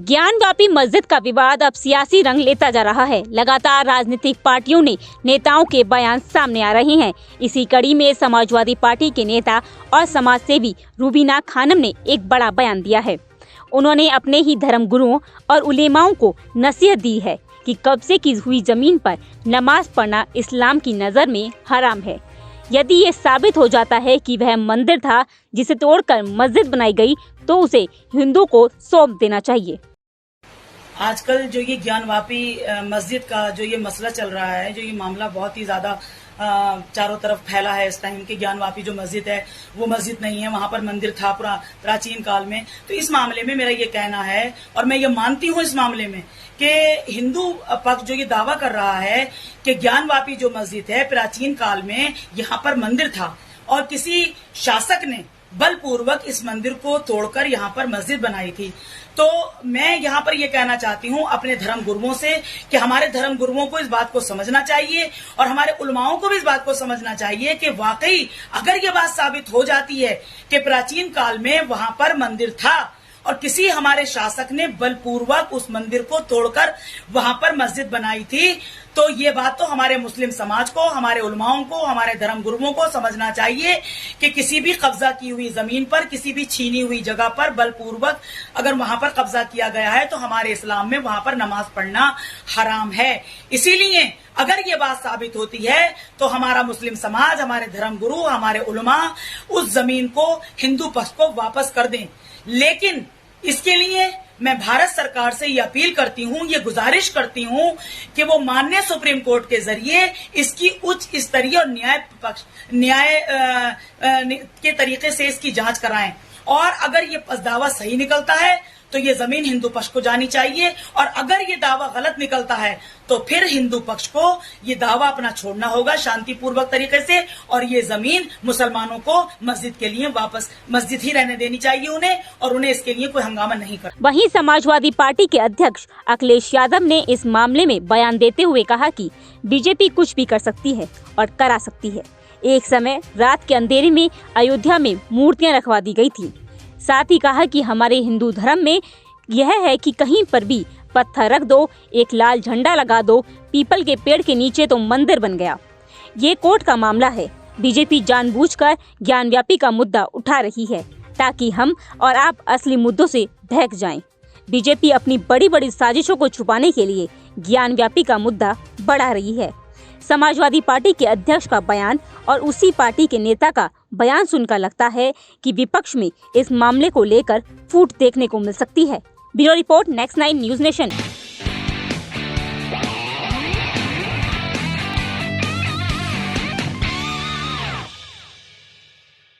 ज्ञानवापी मस्जिद का विवाद अब सियासी रंग लेता जा रहा है। लगातार राजनीतिक पार्टियों ने नेताओं के बयान सामने आ रहे हैं। इसी कड़ी में समाजवादी पार्टी के नेता और समाजसेवी रूबीना खानम ने एक बड़ा बयान दिया है। उन्होंने अपने ही धर्म गुरुओं और उलेमाओं को नसीहत दी है कि कब्जे की हुई जमीन पर नमाज पढ़ना इस्लाम की नज़र में हराम है। यदि ये साबित हो जाता है कि वह मंदिर था जिसे तोड़कर मस्जिद बनाई गई, तो उसे हिंदू को सौंप देना चाहिए। आजकल जो ये ज्ञानवापी मस्जिद का जो ये मसला चल रहा है, जो ये मामला बहुत ही ज्यादा चारों तरफ फैला है इस टाइम के। ज्ञानवापी जो मस्जिद है वो मस्जिद नहीं है, वहां पर मंदिर था प्राचीन काल में। तो इस मामले में मेरा ये कहना है, और मैं ये मानती हूँ इस मामले में, कि हिंदू पक्ष जो ये दावा कर रहा है कि ज्ञानवापी जो मस्जिद है प्राचीन काल में यहाँ पर मंदिर था और किसी शासक ने बलपूर्वक इस मंदिर को तोड़कर यहाँ पर मस्जिद बनाई थी। तो मैं यहाँ पर ये कहना चाहती हूँ अपने धर्म गुरुओं से कि हमारे धर्म गुरुओं को इस बात को समझना चाहिए और हमारे उलमाओं को भी इस बात को समझना चाहिए कि वाकई अगर ये बात साबित हो जाती है कि प्राचीन काल में वहां पर मंदिर था और किसी हमारे शासक ने बलपूर्वक उस मंदिर को तोड़कर वहां पर मस्जिद बनाई थी, तो ये बात तो हमारे मुस्लिम समाज को, हमारे उलमाओं को, हमारे धर्म गुरुओं को समझना चाहिए कि किसी भी कब्जा की हुई जमीन पर, किसी भी छीनी हुई जगह पर बलपूर्वक अगर वहां पर कब्जा किया गया है तो हमारे इस्लाम में वहां पर नमाज पढ़ना हराम है। इसीलिए अगर ये बात साबित होती है तो हमारा मुस्लिम समाज, हमारे धर्म गुरु, हमारे उलमा उस जमीन को हिंदू पक्ष को वापस कर दें। लेकिन इसके लिए मैं भारत सरकार से ये अपील करती हूँ, ये गुजारिश करती हूँ कि वो माननीय सुप्रीम कोर्ट के जरिए इसकी उच्च स्तरीय और न्याय के तरीके से इसकी जांच कराएं। और अगर ये दावा सही निकलता है तो ये जमीन हिंदू पक्ष को जानी चाहिए, और अगर ये दावा गलत निकलता है तो फिर हिंदू पक्ष को ये दावा अपना छोड़ना होगा शांतिपूर्वक तरीके से, और ये जमीन मुसलमानों को मस्जिद के लिए वापस मस्जिद ही रहने देनी चाहिए उन्हें, और उन्हें इसके लिए कोई हंगामा नहीं कर। वहीं समाजवादी पार्टी के अध्यक्ष अखिलेश यादव ने इस मामले में बयान देते हुए कहा कि बीजेपी कुछ भी कर सकती है और करा सकती है। एक समय रात के अंधेरे में अयोध्या में मूर्तियां रखवा दी गई थी। साथ ही कहा कि हमारे हिंदू धर्म में यह है कि कहीं पर भी पत्थर रख दो, एक लाल झंडा लगा दो, पीपल के पेड़ के नीचे तो मंदिर बन गया। ये कोर्ट का मामला है। बीजेपी जानबूझकर ज्ञानव्यापी का मुद्दा उठा रही है ताकि हम और आप असली मुद्दों से बहक जाएं। बीजेपी अपनी बड़ी बड़ी साजिशों को छुपाने के लिए ज्ञानव्यापी का मुद्दा बढ़ा रही है। समाजवादी पार्टी के अध्यक्ष का बयान और उसी पार्टी के नेता का बयान सुनकर लगता है कि विपक्ष में इस मामले को लेकर फूट देखने को मिल सकती है। Bureau report, next 9 news nation.